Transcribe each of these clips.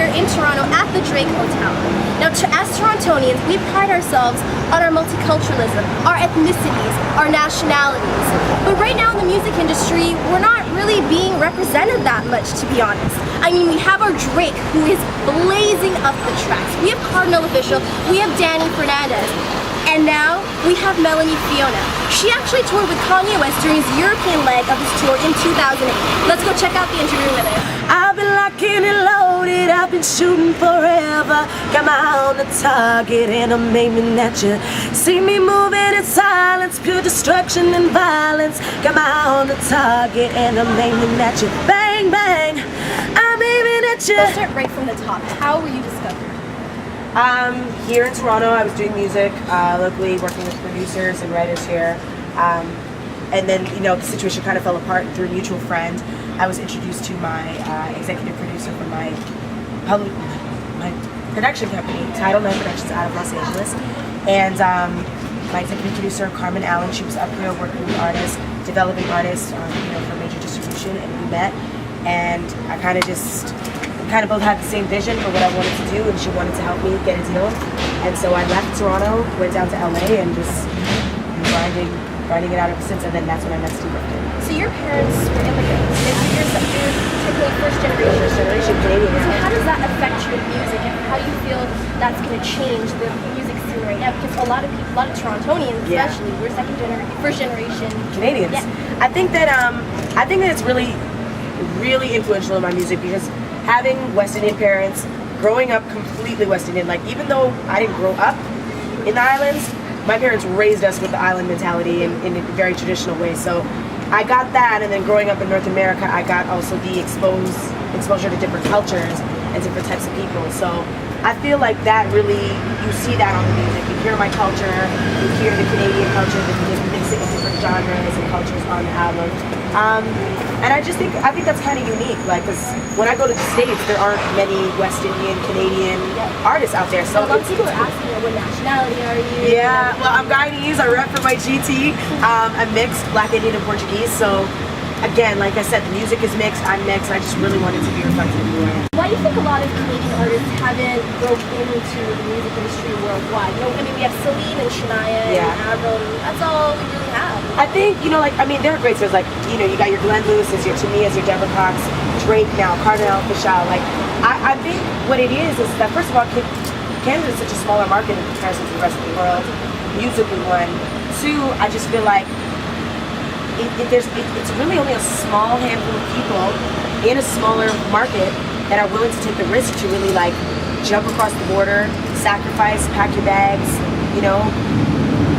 here in Toronto at the Drake Hotel. Now, as Torontonians, we pride ourselves on our multiculturalism, our ethnicities, our nationalities. But right now in the music industry, we're not really being represented that much, to be honest. I mean, we have our Drake, who is blazing up the tracks. We have Cardinal Official, we have Danny Fernandez, and now we have Melanie Fiona. She actually toured with Kanye West during his European leg of his tour in 2008. Let's go check out the interview with her. I've been locking and loaded, I've been shooting forever. Got my eye on the target and I'm aiming at you. See me moving in silence, pure destruction and violence. Got my eye on the target and I'm aiming at you. Bang, bang, I'm aiming at you. Let's start right from the top. How were you discovered? Here in Toronto, I was doing music locally, working with producers and writers here. And then, you know, the situation kind of fell apart through a mutual friend. I was introduced to my executive producer from my production company, Title IX Productions, out of Los Angeles. And my executive producer, Carmen Allen, she was up here working with artists, developing artists, you know, for major distribution, and we met. And I kind of both had the same vision for what I wanted to do, and she wanted to help me get a deal. And so I left Toronto, went down to LA, and just grinding it out ever since. And then that's when I met Steve. So your parents were immigrants. You're typically first generation. First generation Canadian. So how does that affect your music, and how do you feel that's going to change the music scene right now? Because a lot of people, a lot of Torontonians, especially, we're first generation Canadians. Yeah. I think that it's really influential in my music, because having West Indian parents, growing up completely West Indian, like even though I didn't grow up in the islands, my parents raised us with the island mentality in a very traditional way. So I got that, and then growing up in North America, I got also the exposure to different cultures and different types of people. So I feel like that really, you see that on the music. You hear my culture, you hear the Canadian culture, the mixing of different genres and cultures on the album. And I think that's kind of unique, like, because when I go to the States, there aren't many West Indian, Canadian artists out there. So a lot of people are asking, what nationality are you? Yeah, well, I'm Guyanese, I rep for my GT. I'm mixed, Black, Indian, and Portuguese. So again, like I said, the music is mixed, I'm mixed. I just really wanted to be reflected in who I am. Why do you think a lot of Canadian artists haven't broke into the music industry worldwide? You know, I mean, we have Celine and Shania and Avril, and that's all we really have. I think, you know, like, I mean, there are great stars, like, you know, you got your Glenn Lewis, as your Tamia, as your Deborah Cox, Drake now, Cardinal Official. Like, I think what it is that, first of all, Canada is such a smaller market in comparison to the rest of the world, musically, one. Two, I just feel like it's really only a small handful of people in a smaller market that are willing to take the risk to really, like, jump across the border, sacrifice, pack your bags, you know,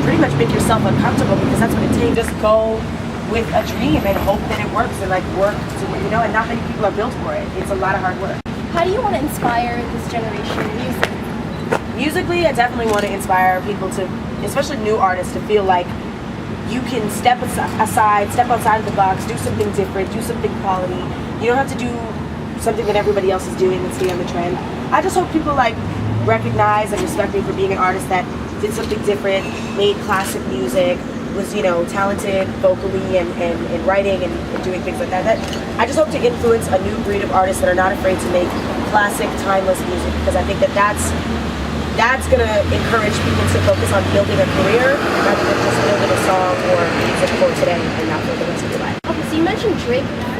pretty much make yourself uncomfortable, because that's what it takes. Just go with a dream and hope that it works, and like work to, you know, and not many people are built for it. It's a lot of hard work. How do you want to inspire this generation in music? Musically, I definitely want to inspire people to, especially new artists, to feel like you can step aside, step outside of the box, do something different, do something quality. You don't have to do something that everybody else is doing and stay on the trend. I just hope people, like, recognize and respect me for being an artist that did something different, made classic music, was, you know, talented vocally and writing and doing things like that. I just hope to influence a new breed of artists that are not afraid to make classic, timeless music, because I think that that's going to encourage people to focus on building a career rather than just building a song or music for today and not for the rest of your life. Okay, so you mentioned Drake before.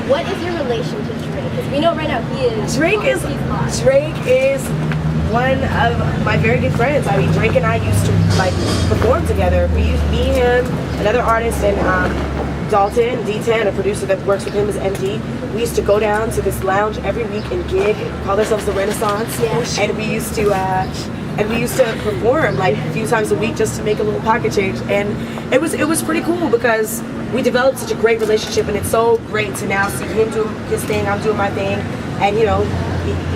What is your relation to Drake? Because we know right now Drake is one of my very good friends. I mean, Drake and I used to, like, perform together. Me, him, another artist, and Dalton, D10, a producer that works with him as MD. We used to go down to this lounge every week and gig, call ourselves the Renaissance, and we used to perform like a few times a week just to make a little pocket change. And it was pretty cool, because we developed such a great relationship, and it's so great to now see him do his thing, I'm doing my thing, and, you know,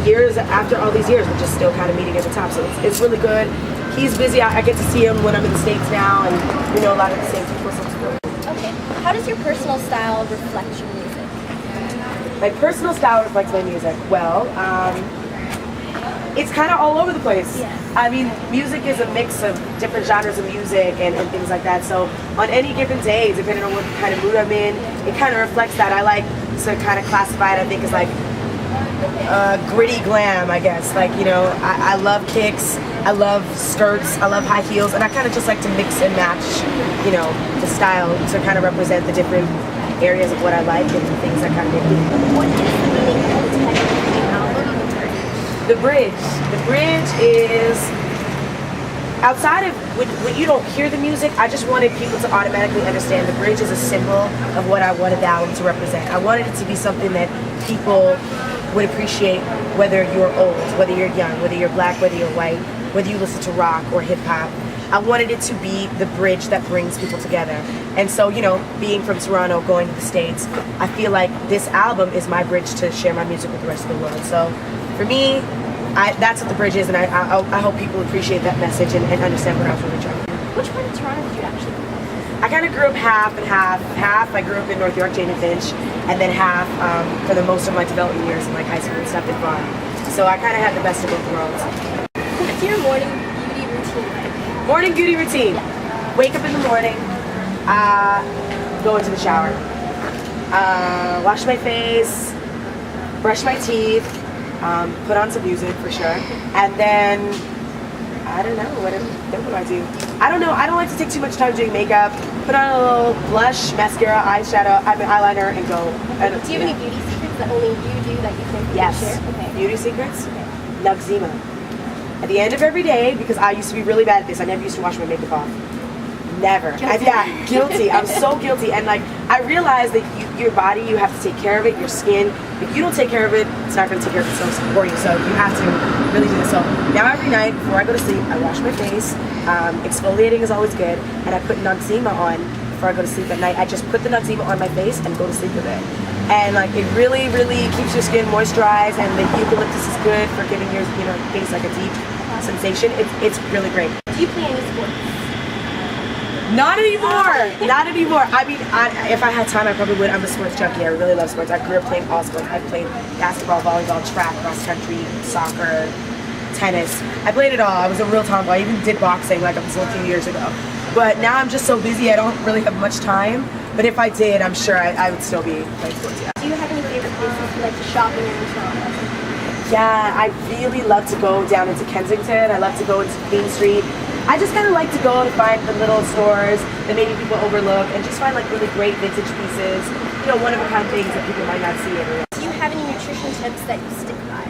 years after all these years, we're just still kind of meeting at the top. So it's really good. He's busy. I get to see him when I'm in the States now, and we know a lot of the same people. So it's good. Okay, how does your personal style reflect your music? My personal style reflects my music. Well, it's kind of all over the place. Yeah. I mean, music is a mix of different genres of music and things like that. So on any given day, depending on what kind of mood I'm in, it kind of reflects that. I like to kind of classify it, I think, as like gritty glam, I guess. Like, you know, I love kicks, I love skirts, I love high heels, and I kind of just like to mix and match, you know, the style to kind of represent the different areas of what I like and the things that kind of make me. What is the meaning of the title of the album, The Bridge? The bridge. The bridge is outside of when you don't hear the music. I just wanted people to automatically understand the bridge is a symbol of what I wanted the album to represent. I wanted it to be something that people would appreciate, whether you're old, whether you're young, whether you're black, whether you're white, whether you listen to rock or hip hop. I wanted it to be the bridge that brings people together. And so, you know, being from Toronto, going to the States, I feel like this album is my bridge to share my music with the rest of the world. So for me, that's what the bridge is, and I hope people appreciate that message and understand what I was really trying to do. Which part of Toronto did you actually live in? I kind of grew up half and half. Half I grew up in North York, Jane and Finch, and then half for the most of my development years in like high school and stuff in Vaughan. So I kind of had the best of both worlds. What's your morning beauty routine like? Morning beauty routine. Wake up in the morning, go into the shower, wash my face, brush my teeth, put on some music for sure, and then I don't know what do I do? I don't know. I don't like to take too much time doing makeup. Put on a little blush, mascara, eyeshadow, eyeliner, and go. And, do you have any beauty secrets that only you do that you think you yes. can share? Okay. Beauty secrets? Noxzema. At the end of every day, because I used to be really bad at this, I never used to wash my makeup off. Never. Guilty. Yeah, guilty. I'm so guilty. And like, I realized that your body, you have to take care of it, your skin. If you don't take care of it, it's not going to take care of itself for you. So you have to really do this. So now every night before I go to sleep, I wash my face. Exfoliating is always good. And I put Noxzema on before I go to sleep at night. I just put the Noxzema on my face and go to sleep with it. And like, it really, really keeps your skin moisturized, and the eucalyptus is good for giving your face like a deep sensation. It's really great. Do you play any sports? Not anymore. Not anymore. I mean, if I had time, I probably would. I'm a sports junkie. I really love sports. I grew up playing all sports. I played basketball, volleyball, track, cross country, soccer, tennis. I played it all. I was a real tomboy. I even did boxing like up until a few years ago. But now I'm just so busy, I don't really have much time. But if I did, I'm sure I would still be playing sports. Yeah. Do you have any favorite places you like to shop in Toronto? Yeah, I really love to go down into Kensington. I love to go into Queen Street. I just kind of like to go to find the little stores that maybe people overlook and just find like really great vintage pieces, you know, one-of-a-kind things that people might not see everywhere. Do you have any nutrition tips that you stick by?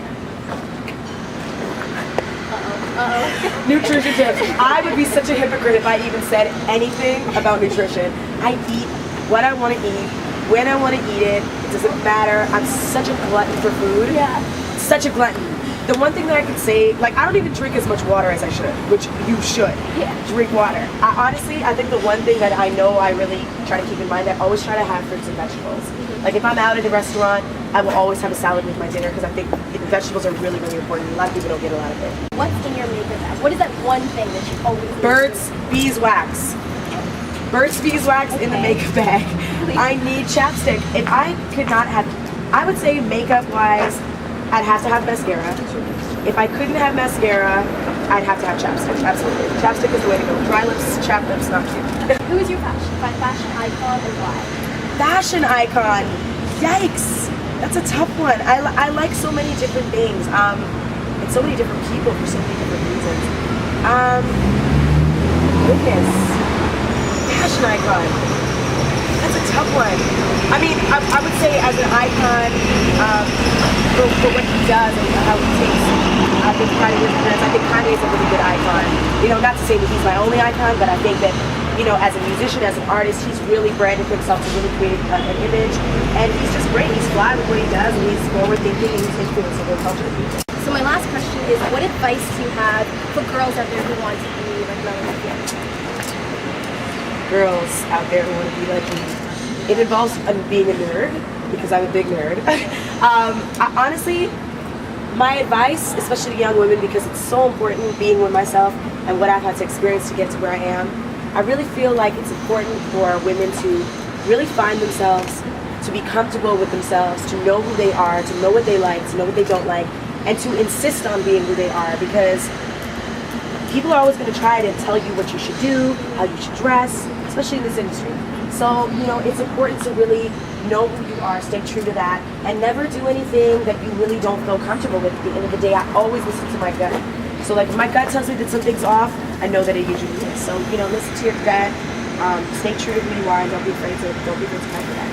Nutrition tips. I would be such a hypocrite if I even said anything about nutrition. I eat what I want to eat, when I want to eat it. It doesn't matter. I'm such a glutton for food. Yeah. Such a glutton. The one thing that I could say, like, I don't even drink as much water as I should, which you should. Yeah. Drink water. Honestly, I think the one thing that I know I really try to keep in mind, I always try to have fruits and vegetables. Like, if I'm out at a restaurant, I will always have a salad with my dinner because I think vegetables are really, really important. A lot of people don't get a lot of it. What's in your makeup bag? What is that one thing that you always use? Burt's Beeswax. Burt's Beeswax in the makeup bag. I need chapstick. If I could not have, I would say makeup-wise, I'd have to have mascara. If I couldn't have mascara, I'd have to have chapstick. Absolutely. Chapstick is the way to go. Dry lips, chapped lips, not cute. Who is your fashion icon and why? Fashion icon. Yikes. That's a tough one. I like so many different things. And so many different people for so many different reasons. Goodness. Fashion icon. That's a tough one. I mean, I would say as an icon, for what he does and how he takes his pride in his appearance, I think Kanye is a really good icon. You know, not to say that he's my only icon, but I think that, you know, as a musician, as an artist, he's really branded himself to really create an image. And he's just great. He's fly with what he does, and he's forward-thinking, and he's influencing the culture of people. So my last question is, what advice do you have for girls out there who want to be like Melanie Fiona? Girls out there who want to be like me. It involves being a nerd, because I'm a big nerd. Honestly, my advice, especially to young women, because it's so important being with myself and what I've had to experience to get to where I am, I really feel like it's important for women to really find themselves, to be comfortable with themselves, to know who they are, to know what they like, to know what they don't like, and to insist on being who they are, because people are always going to try to tell you what you should do, how you should dress, especially in this industry. So, you know, it's important to really know who you are, stay true to that, and never do anything that you really don't feel comfortable with. At the end of the day, I always listen to my gut. So like if my gut tells me that something's off, I know that it usually is. So, you know, listen to your gut, stay true to who you are, and don't be afraid to fight for that.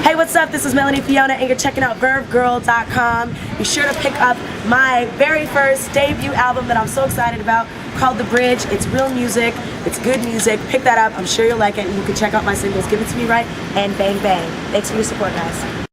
Hey, what's up? This is Melanie Fiona, and you're checking out vervegirl.com. Be sure to pick up my very first debut album that I'm so excited about, called The Bridge. It's real music. It's good music. Pick that up. I'm sure you'll like it, and you can check out my singles, Give It To Me Right and Bang Bang. Thanks for your support, guys.